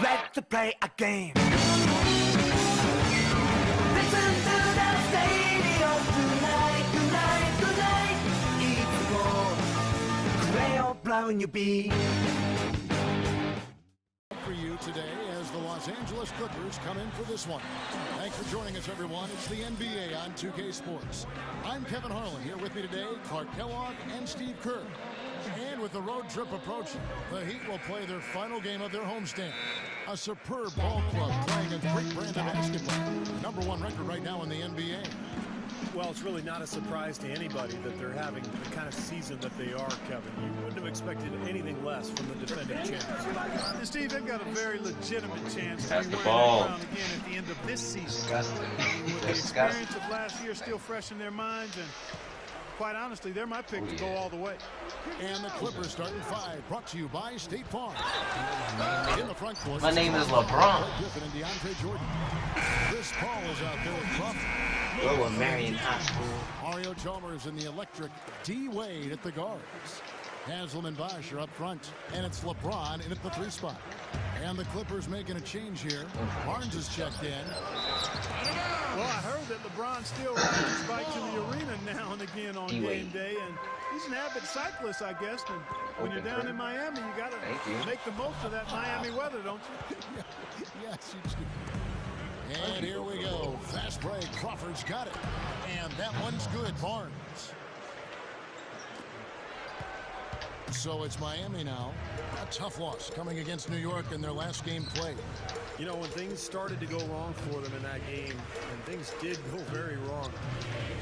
Let's play a game. Listen to the stadium tonight, tonight, tonight. It's more gray or brown you be. For you today as the Los Angeles Clippers come in for this one. Thanks for joining us, everyone. It's the NBA on 2K Sports. I'm Kevin Harlan. Here with me today, Clark Kellogg and Steve Kerr. And with the road trip approaching, the Heat will play their final game of their homestand. A superb ball club playing a great brand of basketball. #1 record right now in the NBA. Well, it's really not a surprise to anybody that they're having the kind of season that they are, Kevin. You wouldn't have expected anything less from the defending champs. And Steve, they've got a very legitimate chance Pass to the be ball. wearing that crown again at the end of this season. Disgusting. With the Disgusting. experience of last year still fresh in their minds, and quite honestly, they're my pick to go all the way. And the Clippers starting 5, brought to you by State Farm. In the front court, My name is LeBron. Griffin and DeAndre Jordan. Chris Paul is out there with Crawford. We were Marion High School. Mario Chalmers in the electric. D. Wade at the guards. Haslam and Bosh are up front. And it's LeBron in at the 3 spot. And the Clippers making a change here. Barnes is checked in. Well, I heard that LeBron still rides his bike to the arena now and again on game day, and he's an avid cyclist, I guess. And when you're down in Miami, you got to make the most of that Miami weather, don't you? Yes, you do. And here we go. Fast break. Crawford's got it. And that one's good. Barnes. So it's Miami now. A tough loss coming against New York in their last game played. You know, when things started to go wrong for them in that game, and things did go very wrong,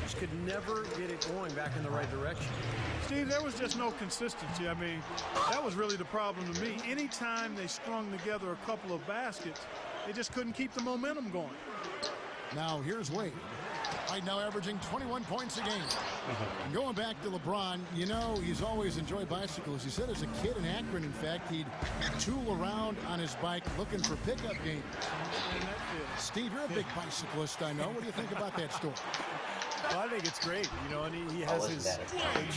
just could never get it going back in the right direction. Steve, there was just no consistency. I mean, that was really the problem to me. Anytime they strung together a couple of baskets, they just couldn't keep the momentum going. Now here's Wade. Right now averaging 21 points a game. And going back to LeBron, you know, he's always enjoyed bicycles. He said as a kid in Akron, in fact, he'd tool around on his bike looking for pickup games. Steve, you're a big bicyclist, I know. What do you think about that story? Well, I think it's great, you know, and he has his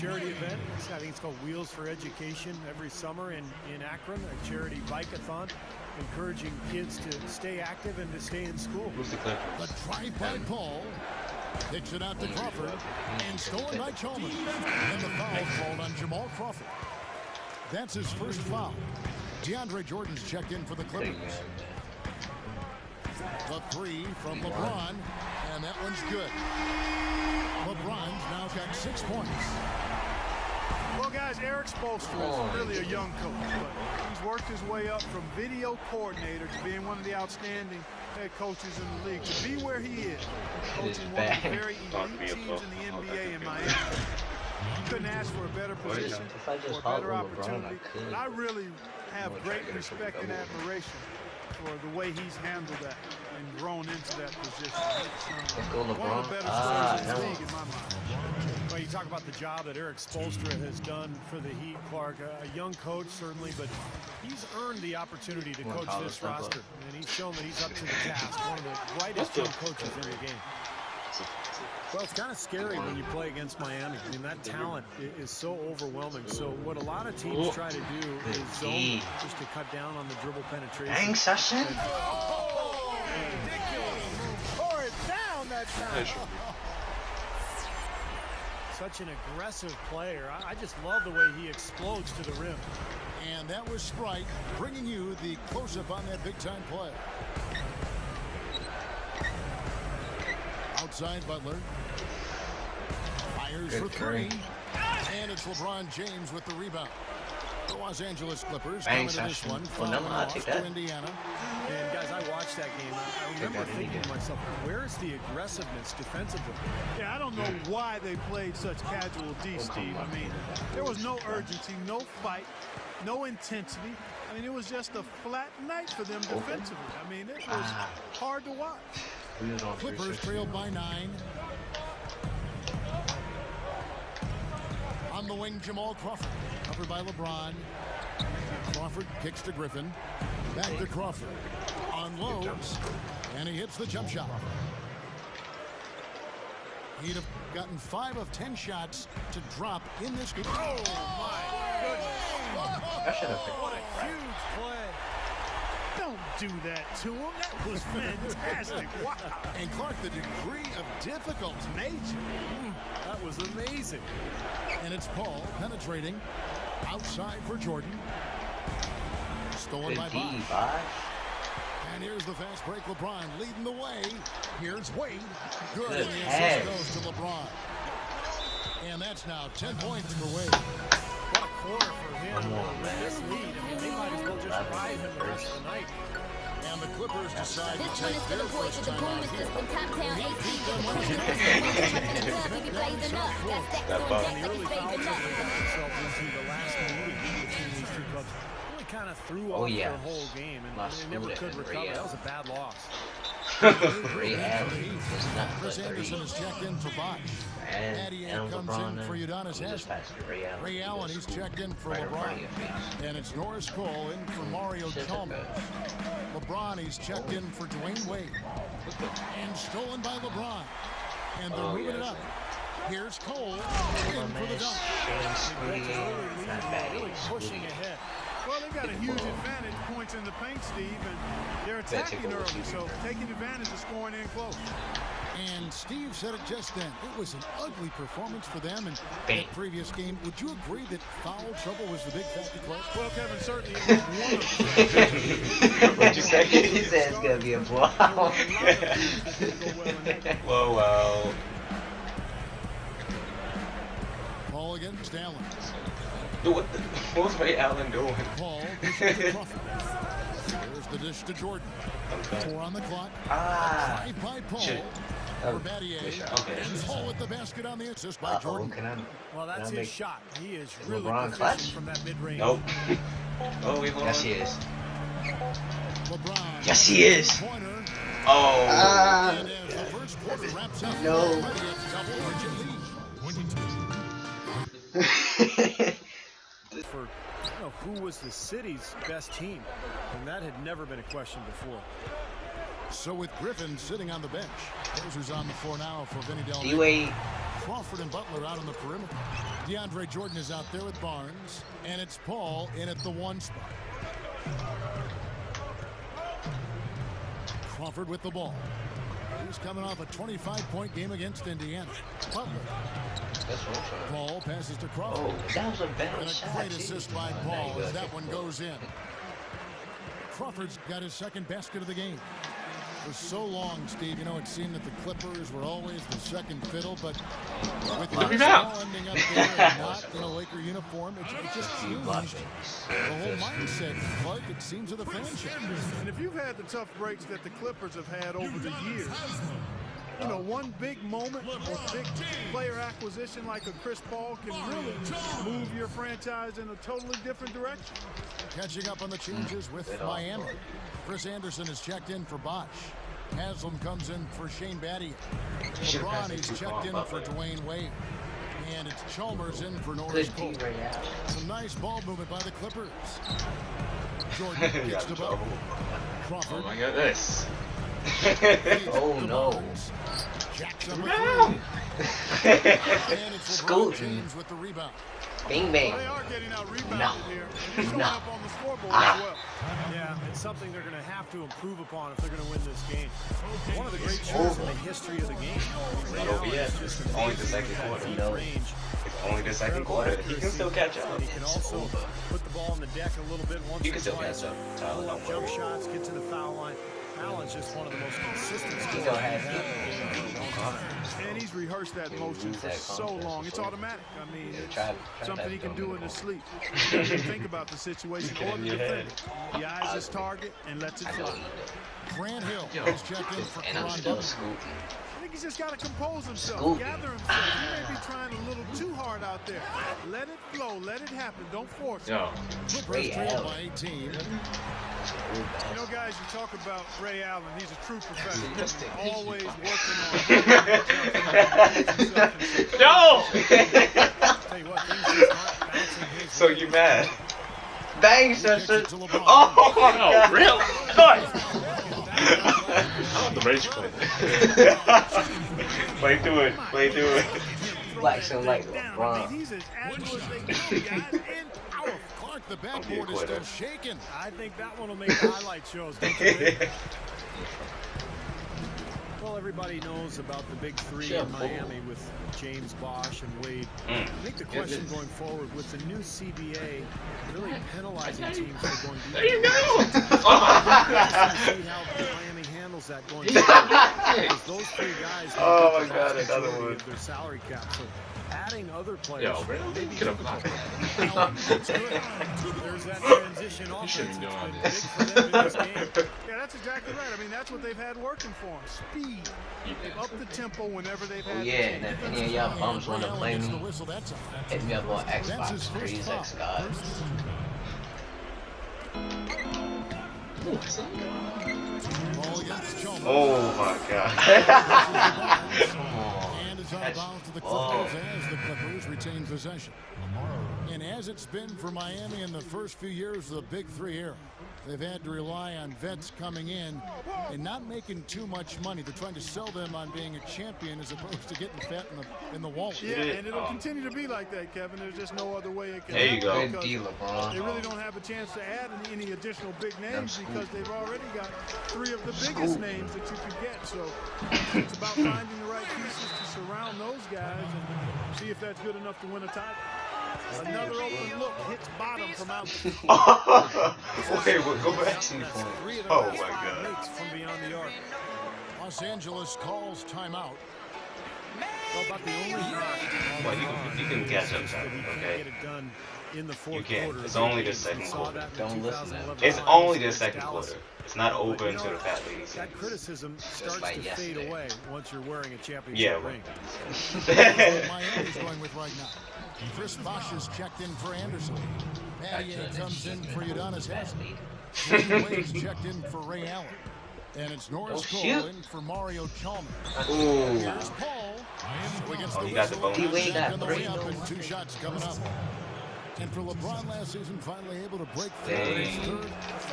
charity event. I think it's called Wheels for Education every summer in Akron, a charity bike-a-thon, encouraging kids to stay active and to stay in school. Who's the Clippers? The drive by Paul. Kicks it out to Crawford. And stolen by Chalmers. And the foul called on Jamal Crawford. That's his first foul. DeAndre Jordan's checked in for the Clippers. The 3 from LeBron. And that one's good. LeBron's now got 6 points. Well, guys, Eric Spoelstra is really a young coach, but he's worked his way up from video coordinator to being one of the outstanding head coaches in the league. To be where he is, coaching one of the very elite teams in the NBA in Miami. You couldn't ask for a better position or a better opportunity. And I really have great respect and admiration for the way he's handled that and grown into that position. One of the better stories in the league in my mind. Well, you talk about the job that Eric Spoelstra has done for the Heat, Clark. A young coach, certainly, but he's earned the opportunity to coach this roster. And he's shown that he's up to the task. One of the brightest young coaches in the game. Well, it's kind of scary when you play against Miami. I mean, that talent is so overwhelming. So what a lot of teams try to do is zone just to cut down on the dribble penetration. Dang, Session. Tore it down that time. Such an aggressive player. I just love the way he explodes to the rim. And that was Sprite bringing you the close-up on that big-time play. Outside Butler. Fires for 3. And it's LeBron James with the rebound. The Los Angeles Clippers coming to this one. Following off to Indiana. And guys, I watched that game. I remember thinking to myself, where is the aggressiveness defensively? Yeah, I don't know why they played such casual D, Steve. I mean, there was no urgency, no fight, no intensity. I mean, it was just a flat night for them defensively. I mean, it was hard to watch. Clippers trailed by 9. On the wing, Jamal Crawford. Covered by LeBron. Crawford kicks to Griffin. Back to Crawford. Unloads. And he hits the jump shot. He'd have gotten 5 of 10 shots to drop in this game. Oh, my goodness. I should have picked What a huge play. Don't do that to him. That was fantastic. Wow. And Clark, the degree of difficulty. Major. That was amazing. And it's Paul penetrating outside for Jordan. Stolen Good by D, Bosch. Bosch. And here's the fast break. LeBron leading the way. Here's Wade. Good. Good And the pass. assist goes to LeBron. And that's now 10 points for Wade. What a quarter for him Come on, with man. this lead. I mean, they might as well just ride him the rest of the night. And the Clippers decide to This one take is for their the boys first with the time booming out here. system. Top town AC, get the cushion. In the club, we be blazing up. Got stacks That on ball. deck, The like early it's foul saving trouble up. got themselves into the last meeting between these two clubs. Really kind of threw Oh, off yeah. their whole game, and Lost they never Smoot could and recover. Ray That Allen. was a bad loss. Ray Allen was not Chris but Anderson is checked in for Bosch. And Addy Alan comes LeBron in for Udonis who just Haslem. passed to Ray Allen. Ray Allen, he's checked in for right in front of LeBron. your face. And it's Norris Cole in for Mario Chalmers. LeBron, he's checked in for Dwayne Wade. And stolen by LeBron. And they're Oh, moving yeah, it up. Here's Cole in for the dunk. Really pushing ahead. Well, they've got a huge advantage, points in the paint, Steve, and they're attacking early, so taking advantage of scoring in close. And Steve said it just then. It was an ugly performance for them in Bang. that previous game. Would you agree that foul trouble was the big factor, Clark? Well, Kevin, certainly it was one of them. What'd you say? He said it's gonna be a blowout. Whoa, wow. Paul against Allen. What was Ray Allen doing? Paul dishes to Crawford. There's the dish to Jordan. 4 on the clock. Ah. 5 by Paul. Shit. For Battier. Okay. And Paul with the basket on the assist by Uh-oh, Jordan. Well, that's Can I his make shot. He is really LeBron proficient clutch? from that mid-range. Nope. Oh, we won. Yes, he is. LeBron. Yes, he is. Pointer. Oh. And as the first quarter wraps up, No. already a double-digit lead. 22. For who was the city's best team, and that had never been a question before. So with Griffin sitting on the bench, here's who's on the floor now for Vinny Del Rey. D-Wade. Crawford and Butler out on the perimeter. DeAndre Jordan is out there with Barnes, and it's Paul in at the 1 spot. Crawford with the ball. He's coming off a 25-point game against Indiana. Butler. That's what I'm trying. Paul passes to Crawford. Oh, that was a bad And a shot. great too. assist by Oh, Paul there you as go. that one goes in. Crawford's got his second basket of the game. For so long, Steve, you know, it seemed that the Clippers were always the second fiddle, but with Chris Paul ending up there and not in a Laker uniform, it just changed the whole mindset, Clark, it seems, of the franchise. And if you've had the tough breaks that the Clippers have had over the years, you know, one big moment or big player acquisition like a Chris Paul can really move your franchise in a totally different direction. Catching up on the changes with Miami. Chris Anderson is checked in for Bosch. Haslam comes in for Shane Battier. LeBron is checked in for Dwayne Wade. And it's Chalmers in for Norris Good Cole. D, Ray Allen. Some nice ball movement by the Clippers. Jordan gets the ball. Crawford. Oh my goodness. feeds Oh, to no. Barnes. Jacks up a No. three. And it's LeBron Scooting. James with the rebound. Bing Well, bang. they are getting out rebounded No. here. They're showing No. up on the scoreboard Ah. as well. Yeah, it's something they're going to have to improve upon if they're going to win this game. One of the great shooters in the history of the game. Ray over Allen yet. is just It's only the amazing second with that quarter. deep No. range. It's only the second quarter. He can still catch up. And he can also put the ball on the deck a little bit once You or can still twice. catch up, Tyler, Pull up don't jump worry. shots, get to the foul line. Allen's just one of the most consistent He scorers gonna we've have had in the game for a long time. And he's rehearsed that motion lose for that so confidence long. It's before. automatic. I mean, Yeah, it's try something that he can dumb do in ball. his sleep. He doesn't think about the situation Get or in the your defender. head. He eyes his target and lets it I fly. don't eat Grant Hill Yo. is checked in for and I'm Karan still Butler. scooting. I think he's just got to compose himself, Scoop. gather himself. He may be trying a little too hard out there. Let it flow. Let it happen. Don't force it. Yo, Clippers Ray trail Allen. by 18. You know, guys, you talk about Ray Allen. He's a true professional. Just take He's it. always working on no! Tell you what, things just aren't bouncing his So way. you mad? Bang, Kicks sister. it to LeBron. Oh, my No, God. really? What? I want the rage quit. Play through it. Play through it. Flexing like down. I LeBron. mean, he's as agile as they come, guys, and powerful. Clark, like the backboard is still shaking. I think that one will make highlight shows. Don't you think? Well, everybody knows about the big three in Miami with James Bosch and Wade. I think the question going forward with the new CBA really penalizing teams for going deep. There you go. See how Miami handles that going forward. Because those three guys Oh my God, another one. their salary cap. So adding other players Yo, may be get him. difficult. There's that transition offense. shouldn't be doing It's been big for them in this game. Yeah, that's exactly right. I mean, that's what they've had working for them. Speed. They've upped the tempo whenever they've had Yeah, and if any of y'all bums want to play me, hit me up on Xbox, Crazy X God. Oh my God. And it's out of bounds to the Clippers as the Clippers retain possession. And as it's been for Miami in the first few years of the Big Three era, they've had to rely on vets coming in and not making too much money. They're trying to sell them on being a champion as opposed to getting fat in the wallet. Yeah, and it'll continue to be like that, Kevin. There's just no other way it can There you go. happen Good because deal, LeBron. They really don't have a chance to add any additional big names because they've already got three of the biggest names that you can get. So it's about finding the right pieces to surround those guys and see if that's good enough to win a title. Another open look hits bottom from out. Okay, we'll go back to the point. Oh my God. From beyond the arc. Los Angeles calls timeout. Well, about the only knock on Well, LeBron you can catch up, is that he can't okay? get it done in the You fourth can't. quarter. It's only the We second saw quarter. that in Don't listen to 2011 that. It's finals only the against second Dallas. quarter. It's not open You to know, the Fat Lady that series. criticism starts like to fade yesterday. away once you're wearing a championship Yeah, ring. What Miami's going with right now. Chris Bosh is checked in for Anderson. Pattier comes in for Udonis Haslem. Dwayne Wade's checked in for Ray Allen. And it's Norris Cole shoot. in for Mario Chalmers. Ooh. Here's Paul. So against the he got the whistle, bone. he's He got on the three. way up and 2 shots coming up. And for LeBron last season, finally able to break through in his third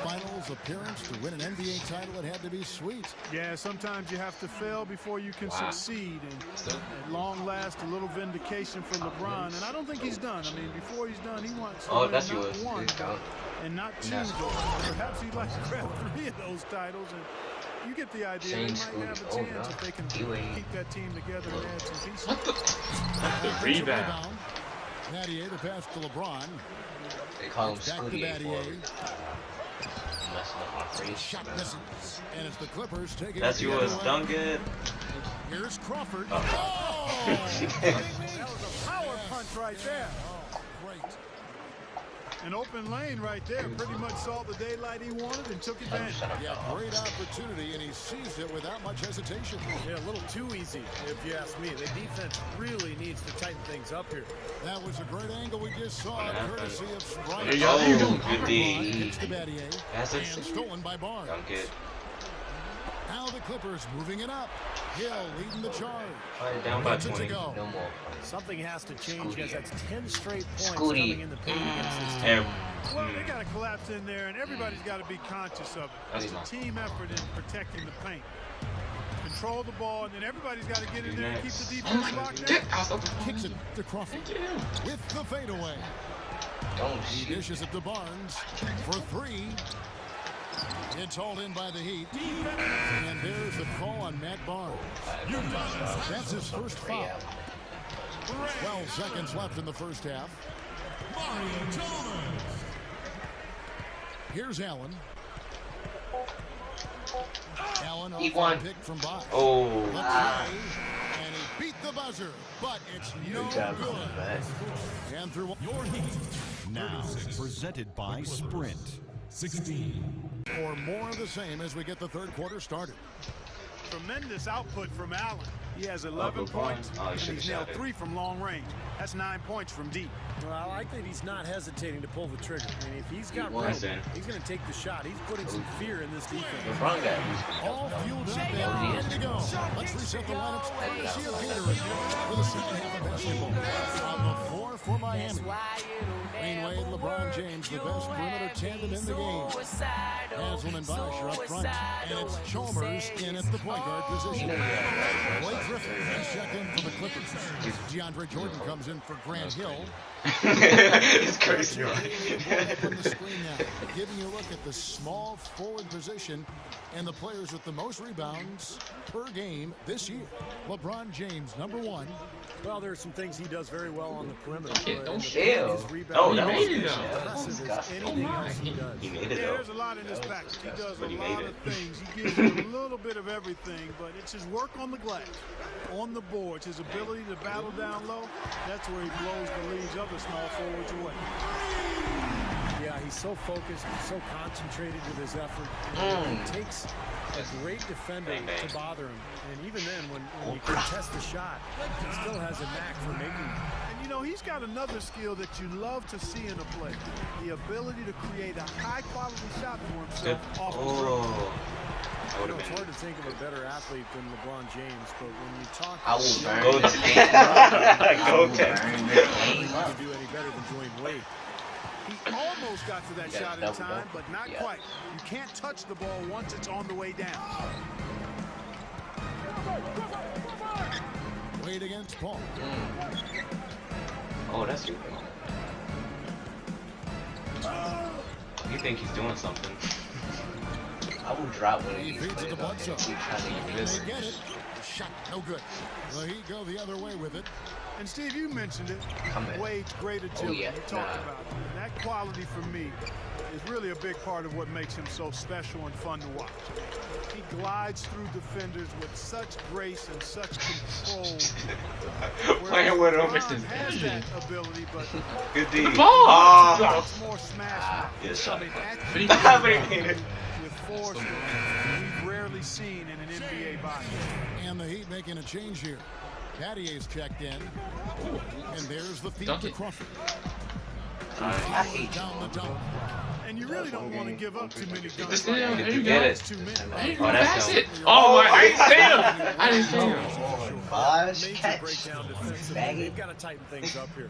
finals appearance to win an NBA title, it had to be sweet. Yeah, sometimes you have to fail before you can succeed. And at long last, a little vindication for LeBron. And I don't think he's done. I mean, before he's done, he wants to win That's not yours. one Good count. and not two. That's Perhaps he'd like to grab 3 of those titles. And you get the idea. They Shane might have a Scooter. chance if they can D-Wade. keep that team together and add some pieces. Offensive Rebound. Pattier, the pass to LeBron. They call him Back to Scooty Battier. forward. Messing up my face. Shot misses. And it's the Clippers taking That's it the yours. other way. Done good. Here's Crawford. That was a power punch right there. Oh, great. An open lane right there. Pretty much saw the daylight he wanted and took advantage. Yeah, great opportunity, and he seized it without much hesitation. Yeah, a little too easy, if you ask me. The defense really needs to tighten things up here. That was a great angle we just saw, courtesy of Sprite. There you go. There you go. Oh, good D. Gets to Battier, That's and it. stolen by Barnes. Done good. Now the Clippers moving it up. Hill leading the charge. Alright, down by Gets it to 20. go. No more. Something has to change, Scooty. guys. That's 10 straight points Scooty. coming in the paint against this team. And Well, they got to collapse in there, and everybody's got to be conscious of it. That's It's a not- team effort in protecting the paint. Control the ball, and then everybody's got to get in there and keep the defense locked down. Kicks it to Crawford with the fadeaway. don't He shoot. dishes it to Barnes for 3. It's hauled in by the Heat. And there's the call on Matt Barnes. That's his first foul. 12 seconds left in the first half. Here's Allen. Allen He off won. a pick from Bosh. Oh. The play, and he beat the buzzer, but it's no Good job, good. man. And through Your Heat. Now presented by Sprint. 16. or more of the same as we get the third quarter started. Tremendous output from Allen. He has 11 good points, point. Oh, he and should've he's nailed shot it. 3 from long range. That's 9 points from deep. Well, I like that he's not hesitating to pull the trigger. I mean, if he's got room, wants in. he's going to take the shot. He's putting some fear in this defense. LeBron got All fueled up and ready to go. Let's reset the lineups courtesy of Gatorade for the second half of basketball. On the floor for Miami. Dwayne Wade, LeBron James, the best perimeter tandem in the game. Haslam and Bosh are up front, and it's Chalmers in at the point guard position. Blake Griffin has checked in for the Clippers. DeAndre Jordan comes in for Grant Hill. It's crazy, right? From the screen now, giving you a look at the small forward position and the players with the most rebounds per game this year. LeBron James, number 1. Well, there are some things he does very well on the perimeter. Don't chill. Oh, that was Impressive as anything else he does. He made it Yeah, though. there's a lot in this package. He does a But he lot made of it. things. He gives you a little bit of everything, but it's his work on the glass, on the boards, his ability to battle down low. That's where he blows the leads other small forwards away. Yeah, he's so focused, so concentrated with his effort. It takes a great defender to bother him. And even then, when you contest the shot, he still has a knack for making it. And you know, he's got another skill that you love to see in a player. The ability to create a high-quality shot for himself off the dribble. Oh. You know, it's hard to think of a better athlete than LeBron James, but when you talk I will burn Go this to- game up. Go I to- will burn this game you up. can do any better than Dwayne Wade. He almost got to that Yeah, shot in double, time, double. but not Yeah. quite. You can't touch the ball once it's on the way down. Wade against Paul. Oh, that's you. You think he's doing something? I will drop one of He these feeds it to players out there Bledsoe. and keep trying to And get they this. get it. Shot, no good. The Heat go the other way with it. And Steve, you mentioned it. Come in. Wade's great agility. yeah. You talked Nah. about it. And that quality for me is really a big part of what makes him so special and fun to watch. He glides through defenders with such grace and such control. Playing with him. LeBron has that ability, but Good D. The ball! Oh. it's more smash. Yes, It's shot. something But he accurate made it. with force that we've rarely seen in an NBA body. And the Heat making a change here. Pattier's checked in. And there's the feed Dunk to it. Crawford. I hate Down the dunk. And you really don't want to give up too many dunks. Just like there, that. there you Get go. it. Too many. There you go, Oh, that's pass dope. it. Oh, my, I didn't see him. I didn't see him. Bosh Major catch. breakdown defensively. Bang They've it. got to tighten things up here.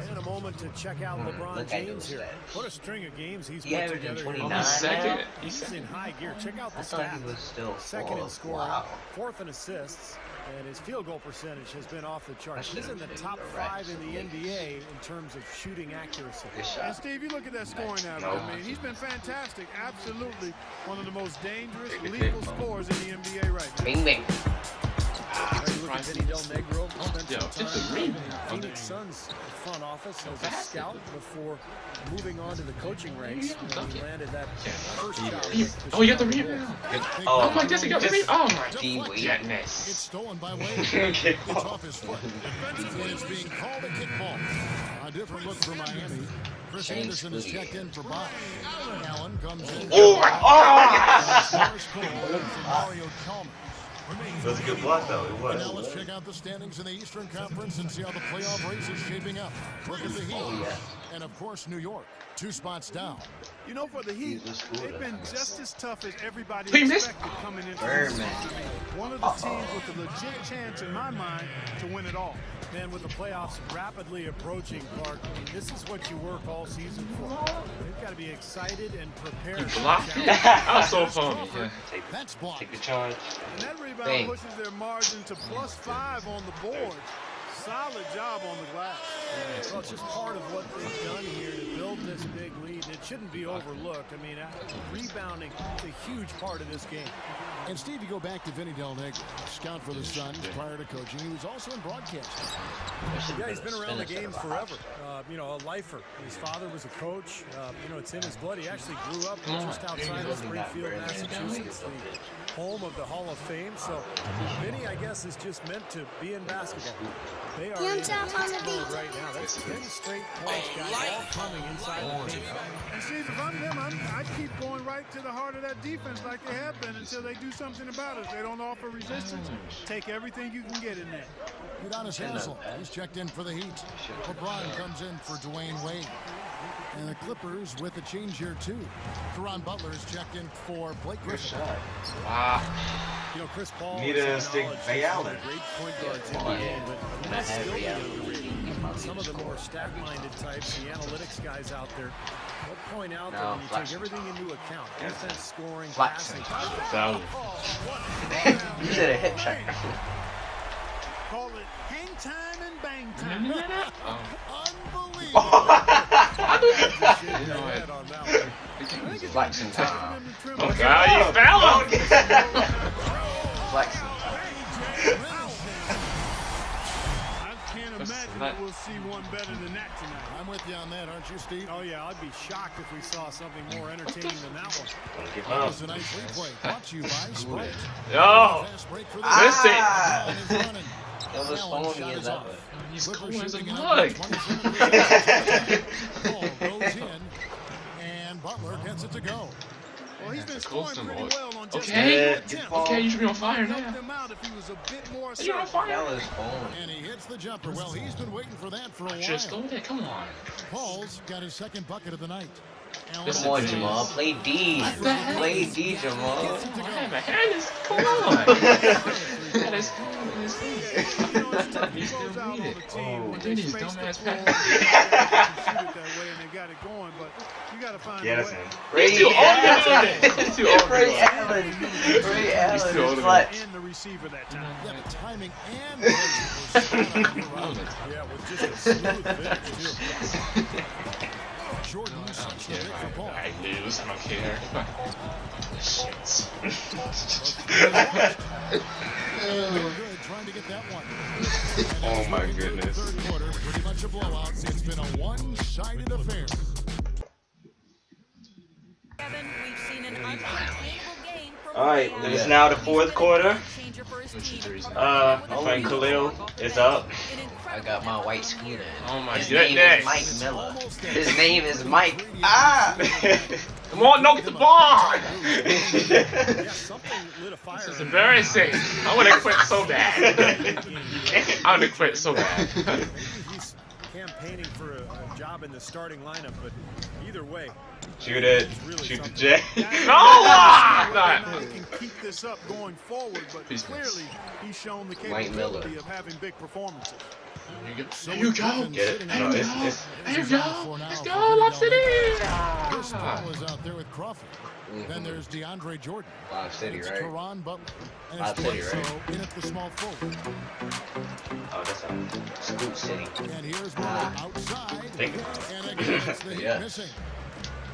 And a moment to check out LeBron Look at James those here. stats. What a string of games he's He put averaging together 29. here. He's second. He's He's in second. high gear. Check out the I thought he stats. was still Second in fourth. scoring, Wow. fourth in assists, and his field goal percentage has been off the charts. That He's in the should've top been 5 in the right. NBA in terms of shooting accuracy. Good And shot. Steve, you look at that scoring average. No. I mean, he's been fantastic. Absolutely one of the most dangerous, Take it, lethal take it. scorers in the NBA right now. Bing, bing. You look at Vinny Del Negro, spent Yo, some it's a time rebound. in Phoenix Suns front office as a scout before moving on to the coaching ranks. When he landed that first job. with Oh, you got the Chicago rebound. Oh, Oh, my goodness, he got the rebound. Oh, my Gee, wait. It's goodness. stolen by Wade. Okay. It's off his foot. And it's being called a kickball. A different look for Miami. Chris James Anderson is Cloutier. checked in for Bosh. Allen comes in. Oh my God! Morris Cole for Mario Chalmers. That was a good block, though. It And was. now let's check out the standings in the Eastern Conference and see how the playoff race is shaping up. Look at the Heat. Oh, yeah. And of course, New York, 2 spots down. You know, for the Heat, Jesus, cool. they've been just as tough as everybody He missed. expected coming into Birdman. this season. One of the teams with a legit chance, in my mind, to win it all. Man, with the playoffs rapidly approaching, Clark, I mean, this is what you work all season for. They've got to be excited and prepared. He for the blocked it. challenge. That was so funny. Yeah. That's blocked. Take the charge. And that rebound Bang. pushes their margin to +5 on the board. Solid job on the glass. Well, it's just part of what they've done here to build this big lead. It shouldn't be overlooked. I mean, rebounding is a huge part of this game. And Steve, you go back to Vinny Del Negro, scout for the Suns prior to coaching. He was also in broadcasting. Yeah, he's been around the game forever. You know, a lifer. His father was a coach. You know, it's in his blood. He actually grew up just outside of Springfield, Massachusetts, the home of the Hall of Fame. So, Vinny, I guess, is just meant to be in basketball. They are in mode right now. That's 10 straight points, guys, all coming inside the paint. And Steve, if I'm them, I'd keep going right to the heart of that defense like they have been until they do something about it. If they don't offer resistance, take everything you can get in there. Udonis Haslem, he's checked in for the Heat. LeBron comes in for Dwayne Wade. And the Clippers with a change here, too. Caron Butler's checked in for Blake Good Griffin. shot. Wow. You know, Chris Paul Need is to stick acknowledged Ray as one of Allen. the great point guards in the Oh, game, yeah. but Not he's still Ray Allen. underrated. Some some of the more stat-minded types, the analytics guys out there, they'll point out that when you take everything into account, defense, scoring, passing. You did a hip check. Call it hang time and bang time. Flexing time. Oh God, you fell! Flexing time. I can't imagine that we'll see one better than that tonight. I'm with you on that, aren't you, Steve? Oh yeah, I'd be shocked if we saw something more entertaining than that one. That was a nice replay. Brought to you by Sprint. Yo! Miss it! That was phony as ever. He's cool as a mug. Ball goes in, and Butler gets it to go. Well, he's been Cool scoring pretty symbol. well on just Okay. one attempt. Okay, you should be on fire Helped now. him out if he was a bit more You're on assertive. fire. That was phony. And he hits the jumper. Well, he's been waiting for that for a Just while. stole that. Come on. Paul's got his second bucket of the night. This Come on, Jamal. Play D. Play D, Jamal. I have a hand. Is come on. That is cool. He's still reading. Oh, dude, his dumbass pass. Yeah, that's him. He's too old to do it. He's too old to do Ray it. Allen. Ray Allen too old is to flex. And the receiver that time. Yeah, the timing and the Yeah, with just a smooth finish too. Jordan sets the pick for Paul. I lose. I don't care. Shit. Good, trying to get that one. Oh my goodness. Third quarter, pretty much a blowout. It's been a one-sided affair. Alright, it's now the fourth quarter. Frank Khalil is up. I got my white scooter. Oh my His name is Mike goodness. Miller. His name is Mike. Ah! Come on, knock the ball. Yeah, something lit a fire. This is embarrassing. I want to quit so bad. I want to quit so bad. Maybe he's campaigning for a job in the starting lineup, but either way, Shoot it. Shoot the J. No! Ah! He can keep this up going forward, but Peace, clearly he's shown the Mike Miller. capability of having big performances. There you go. Get it? No, it's There you go. Let's go, Lob City. Chris Paul is out there with Crawford. Then there's DeAndre Jordan. Lob City, It's right? Teron Butler. And Lob it's City, Bledsoe right? in at the small forward. oh, that's out. Scoot City. And here's Miller outside. Thank you. And again, it's the Heat Yes. missing.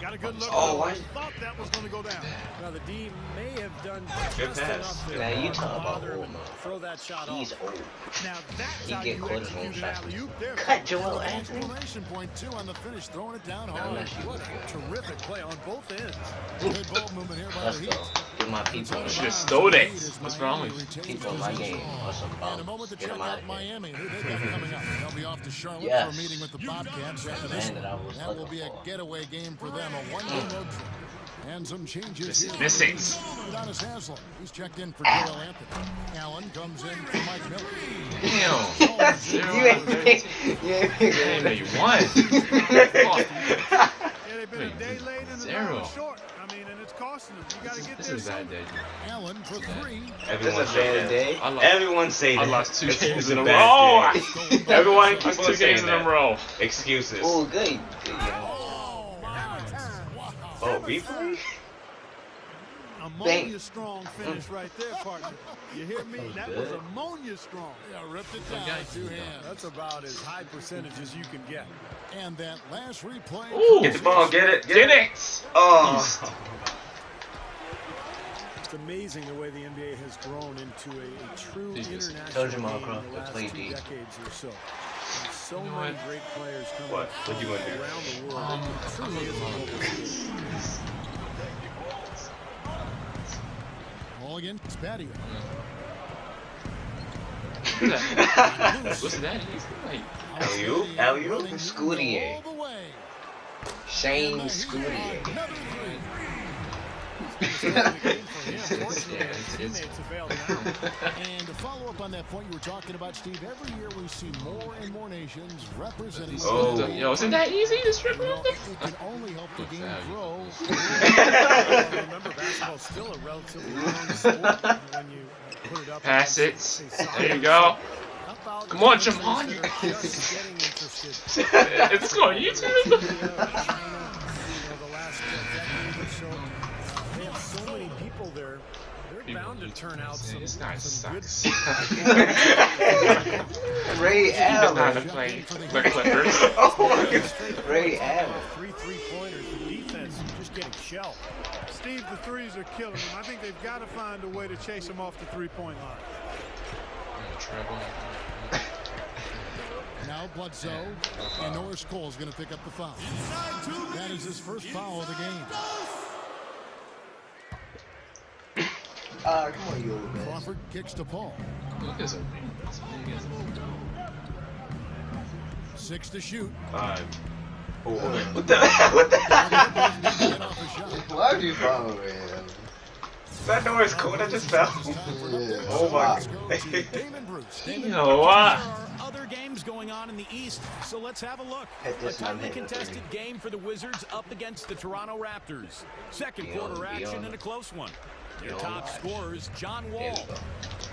Got a good look. Oh, what? Thought that was going to go down. now the D may have done Good just pass. enough to Now you talk about bother him old and man. throw that shot He's off. old. Now that's He how get you caught his own execute an shots. alley-oop there. Cut Joel Anthony. Exclamation point, too, on the finish, throwing it down Now hard. that shit was good. Terrific play on both ends. Good ball movement here by Let's the go. Heat. Get my people. Should have stole it. What's wrong with you? People in my game. Or some In a bums. moment to Get check them out out of here. Miami, who they got coming up. They'll be off to Charlotte Yes. for a meeting with the Bobcats after this Man, that I was one. That will looking be a for. getaway game for them, a one-game road trip. And some changes This here. is missing. Udonis Haslem, he's checked in for Joel Anthony. Allen comes in for Mike Miller. Damn. You ain't pick. You ain't pick. Damn, that you won. Yeah, they've been a Wait, day late and an zero. hour short. I mean, and it's costing them. You got to get This there is a bad soon. day. Allen for three. Everyone This is a say bad day. that. I lost, Everyone say I that. lost 2 It's games a in a bad row. day. Everyone keep Lost on 2 saying games in a that. row. Excuses. Oh, good. Good, yo. Oh, replay? Ammonia strong finish right there, partner. You hear me? That was good. ammonia strong. Yeah, ripped it down with two hands. That's about as high percentage as you can get. And that last replay. Ooh. Get the ball, get it, Get it. Oh. It's amazing the way the NBA has grown into a true Jesus. international Told you, game Mark, in the let's last play 2 D. decades or so. And so You know many what? great players coming What? What you gonna do? around the world. It truly is a global game. Mulligan, Spadio. What's that? He's like, Alley-oop? Alley-oop? Scoutier. All the way. Shane Scoutier. Another three. Teammates have bailed him out. And to follow up on that point you were talking about, Steve, every year we see more and more nations representing. Oh. yo, isn't that easy to strip Well, off? it can only help the game grow. Remember, basketball's still a relatively young sport when you put it up. Pass against, it. say, soccer. There you go. Not foul. Come on, Jamal. It's on YouTube. The last decade or so, they have so many people there. They're bound to turn out some good. Ray He does not Allen. play the Clippers. Oh my God. Ray Allen. 3 3-pointers. The defense just getting shelled. Steve, the threes are killing them. I think they've got to find a way to chase them off the three-point line. Now Bledsoe, and Norris Cole is going to pick up the foul. That is his first foul of the game. Come on, you old man. Crawford kicks to Paul. Look at him. 6 to shoot. 5, 4. What the hell? What the hell? Get off the shot. Why would you follow me? That Norris Cole that just fell. Oh my Let's go to Damon Bruce. You know what? There are other games going on in the East, so let's have a look. Hit A this one, tightly hit the contested game for the Wizards up against the Toronto Raptors. Second quarter action and a close one. Their top scorers, John Wall.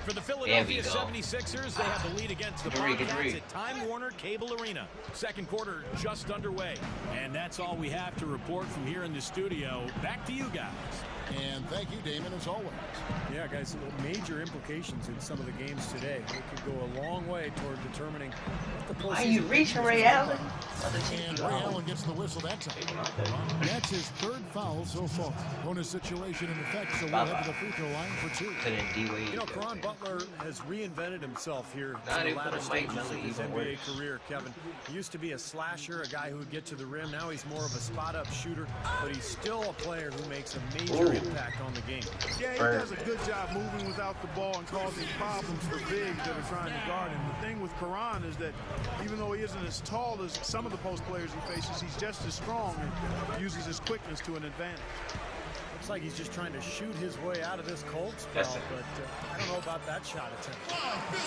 For the Philadelphia 76ers, they have the lead against the Bobcats at Time Warner Cable Arena. Second quarter just underway. And that's all we have to report from here in the studio. Back to you guys. And thank you, Damon, as always. Yeah, guys, major implications in some of the games today. It could go a long way toward determining what the postseason. Why are you reaching Ray Allen? And Ray Allen gets the whistle that time. That's his third foul so far. Bonus situation in effect, so we'll head to the free throw line for 2. You know, Caron Butler has reinvented himself here in the latter stages of his NBA career, Kevin. He used to be a slasher, a guy who would get to the rim. Now he's more of a spot-up shooter, but he's still a player who makes a major impact on the game. Yeah, he does a good job moving without the ball and causing problems for bigs that are trying to guard him. The thing with Caron is that even though he isn't as tall as some of the post players he faces, he's just as strong and uses his quickness to an advantage. Looks like he's just trying to shoot his way out of this cold spell, but I don't know about that shot attempt.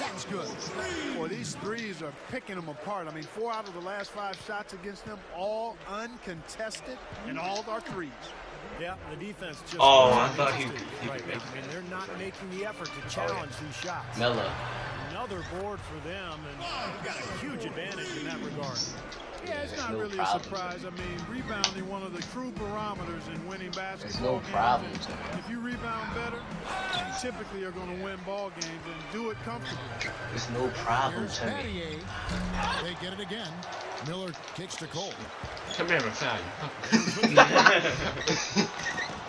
That's good. Boy, these threes are picking them apart. I mean, 4 out of the last 5 shots against them, all uncontested, and all are threes. Yeah, the defense just... I thought he right. I mean, they're not making the effort to challenge these shots. Melo. Another board for them, and they've got a huge advantage in that regard. Yeah, it's not really a surprise. I mean, rebounding one of the true barometers in winning basketball games. Problems. If you rebound better, you typically are going to win ball games and do it comfortably. There's no problem Here's to me. Pattier. They get it again. Miller kicks to Cole. Come here, foul.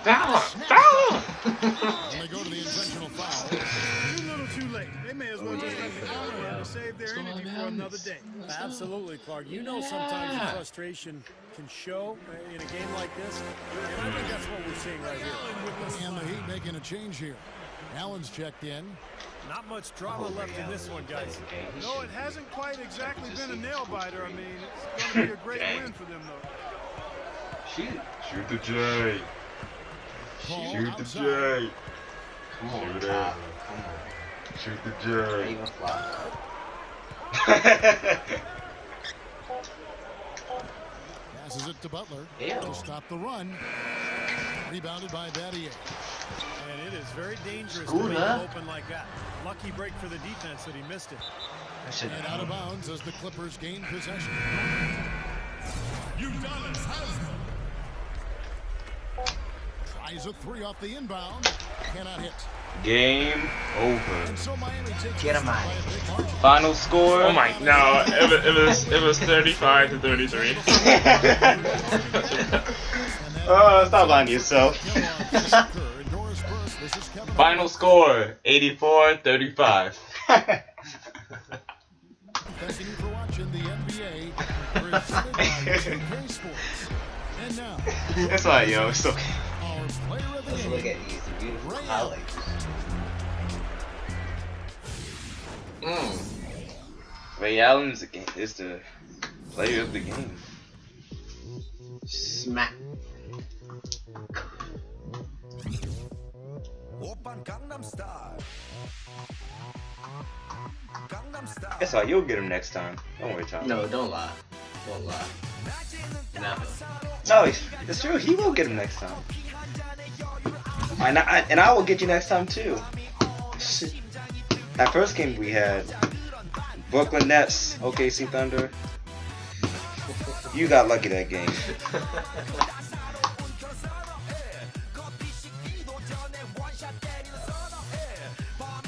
Foul! Foul! And they go to the intentional foul. Too little, too late. They may as well just let the counter run and save their energy for another day. Absolutely, Clark. You know sometimes the frustration can show in a game like this, and I think that's what we're seeing right here. And the Heat making a change here. Allen's checked in. Not much drama left in this one, guys. No, it hasn't quite exactly been a nail-biter. I mean, it's going to be a great win for them, though. Shoot the J. Paul Shoot the outside. J. Come on, Shoot Tyler. it. Come on. Shoot the J. Even fly. Passes it to Butler Ew. to stop the run. Rebounded by Battier. And it is very dangerous to leave it open like that. Lucky break for the defense that he missed it. And out of bounds as the Clippers gain possession. Udonis Haslam. Tries a 3 off the inbound. Cannot hit. Game over. And so Miami takes Get him by out. a big margin. Final score. Oh my, no, it was 35 to 33. Stop lying to yourself. Final score 84-35. Thanking you for watching the NBA presented by 2K Sports. And now, That's why, yo. So. our player of the Let's game, look at these beautiful Ray highlights. Ray Allen is the player of the game. Smack. That's all. You'll get him next time. Don't worry, Tom. No, don't lie. Don't lie. Never. No, it's true. He will get him next time. And I will get you next time too. That first game we had, Brooklyn Nets, OKC Thunder. You got lucky that game.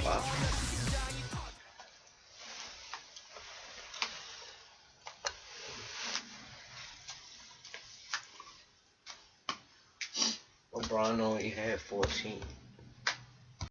Wow. LeBron only had 14.